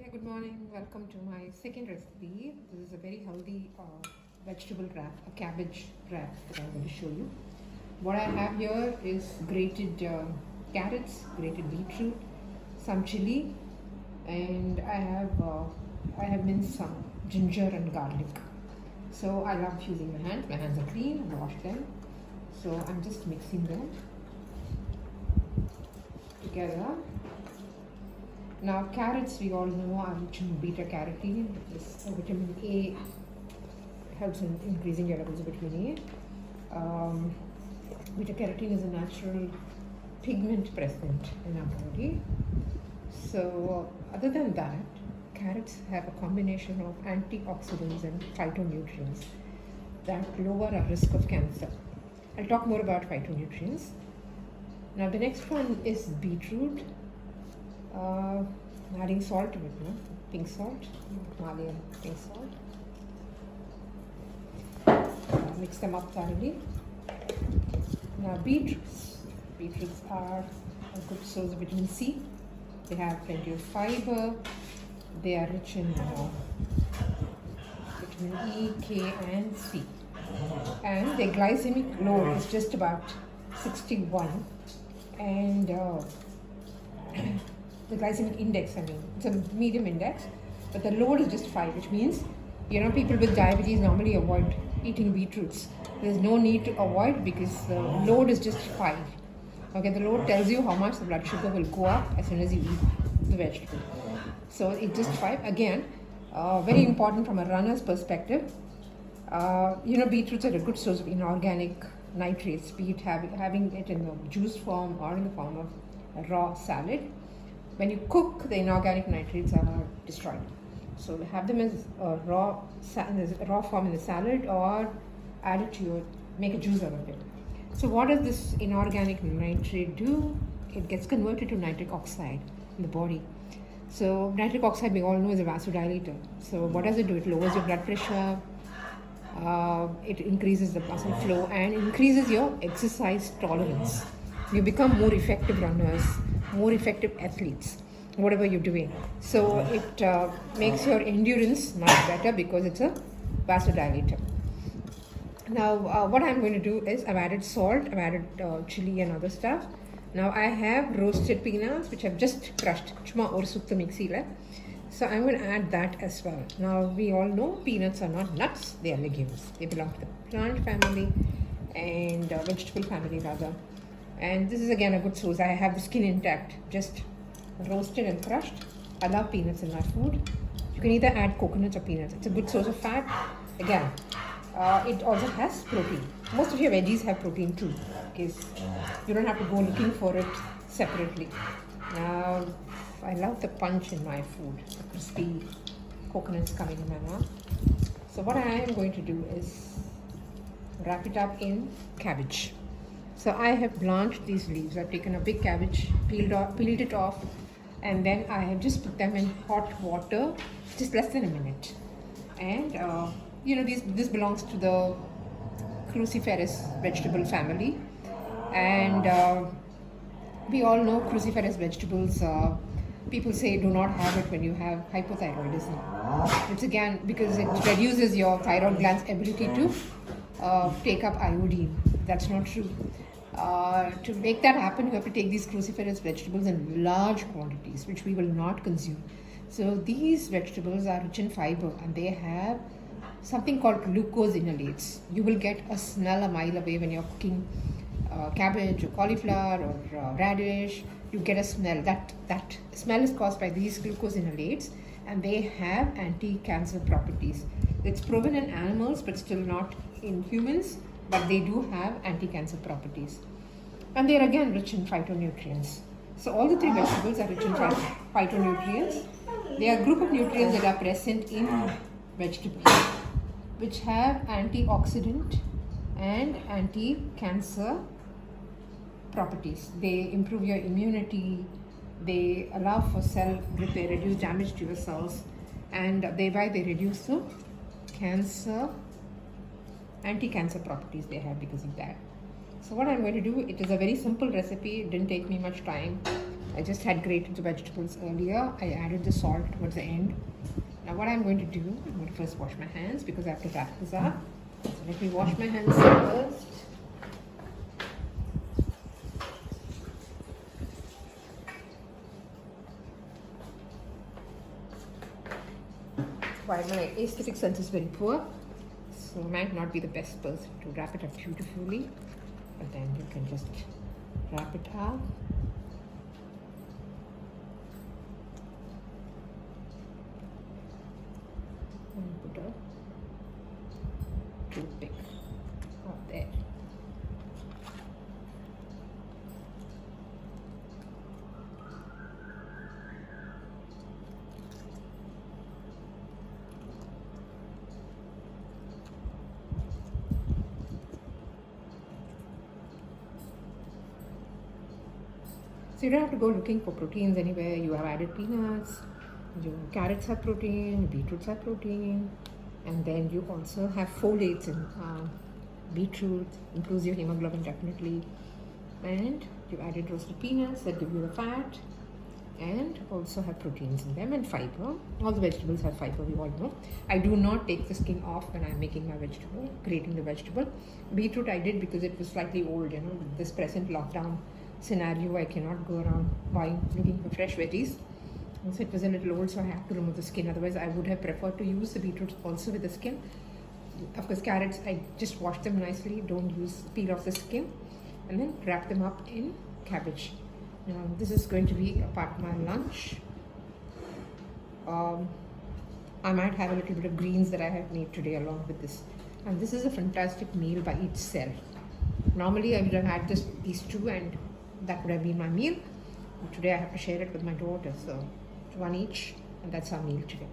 Hi, good morning. Welcome to my second recipe. This is a very healthy vegetable wrap, a cabbage wrap that I'm going to show you. What I have here is grated carrots, grated beetroot, some chili, and I have minced some ginger and garlic. So I love using my hands. My hands are clean. I washed them. So I'm just mixing them together. Now carrots, we all know, are rich in beta carotene. This vitamin A helps in increasing your levels of vitamin A. Beta carotene is a natural pigment present in our body. So other than that, carrots have a combination of antioxidants and phytonutrients that lower our risk of cancer. I'll talk more about phytonutrients. Now the next one is beetroot. Adding salt to it, no? Pink salt, Malian pink salt. Mix them up thoroughly. Now beetroots are a good source of vitamin C. They have plenty of fiber. They are rich in vitamin E, K and C. And their glycemic load is just about 61. And the glycemic index, it's a medium index, but the load is just 5, which means, people with diabetes normally avoid eating beetroots. There's no need to avoid because the load is just 5. Okay, the load tells you how much the blood sugar will go up as soon as you eat the vegetable. So it's just 5. Again, very important from a runner's perspective. Beetroots are a good source of inorganic nitrates, be it having it in the juice form or in the form of a raw salad. When you cook, the inorganic nitrates are destroyed. So have them as a raw form in the salad, or add it to make a juice out of it. So what does this inorganic nitrate do? It gets converted to nitric oxide in the body. So nitric oxide, we all know, is a vasodilator. So what does it do? It lowers your blood pressure, it increases the muscle flow, and increases your exercise tolerance. You become more effective runners, more effective athletes, whatever you're doing. So it makes your endurance much better because it's a vasodilator. Now what I'm going to do is I've added salt, I've added chili and other stuff. Now I have roasted peanuts which I've just crushed. So I'm going to add that as well. Now we all know peanuts are not nuts, they are legumes. They belong to the plant family and vegetable family rather. And this is again a good source. I have the skin intact, just roasted and crushed. I love peanuts in my food. You can either add coconuts or peanuts. It's a good source of fat. Again, it also has protein. Most of your veggies have protein too, because you don't have to go looking for it separately. Now, I love the punch in my food, the crispy coconuts coming in my mouth. So what I am going to do is wrap it up in cabbage. So I have blanched these leaves. I've taken a big cabbage, peeled it off, and then I have just put them in hot water, just less than a minute. And this belongs to the cruciferous vegetable family, and we all know cruciferous vegetables. People say do not have it when you have hypothyroidism. It's again because it reduces your thyroid gland's ability to take up iodine. That's not true. To make that happen, you have to take these cruciferous vegetables in large quantities, which we will not consume. So these vegetables are rich in fiber, and they have something called glucose inhalates. You will get a smell a mile away when you're cooking cabbage or cauliflower or radish. You get a smell. That smell is caused by these glucose inhalates, and they have anti-cancer properties. It's proven in animals, but still not in humans. But they do have anti-cancer properties. And they are again rich in phytonutrients. So all the three vegetables are rich in phytonutrients. They are a group of nutrients that are present in vegetables, which have antioxidant and anti-cancer properties. They improve your immunity, they allow for cell repair, reduce damage to your cells, and thereby they reduce the anti-cancer properties they have because of that. So what I'm going to do, it is a very simple recipe. It didn't take me much time. I just had grated the vegetables earlier. I added the salt towards the end. Now what I'm going to do, I'm going to first wash my hands because I have to wrap this up. So let me wash my hands first. While my aesthetic sense is very poor, so I might not be the best person to wrap it up beautifully, but then you can just wrap it up. And put a toothpick up there. So you don't have to go looking for proteins anywhere. You have added peanuts, your carrots have protein, beetroots have protein, and then you also have folates in beetroot, improves your hemoglobin definitely. And you added roasted peanuts that give you the fat, and also have proteins in them, and fiber. All the vegetables have fiber, we all know. I do not take the skin off when I'm making my vegetable, grating the vegetable. Beetroot I did because it was slightly old, with this present lockdown scenario. I cannot go around looking for fresh veggies. So it was a little old, so I have to remove the skin. Otherwise, I would have preferred to use the beetroot also with the skin. Of course, carrots, I just wash them nicely. Don't peel off the skin, and then wrap them up in cabbage. Now, this is going to be a part of my lunch. I might have a little bit of greens that I have made today along with this. And this is a fantastic meal by itself. Normally, I would have had these two, and that would have been my meal. But today, I have to share it with my daughter, so one each, and that's our meal today.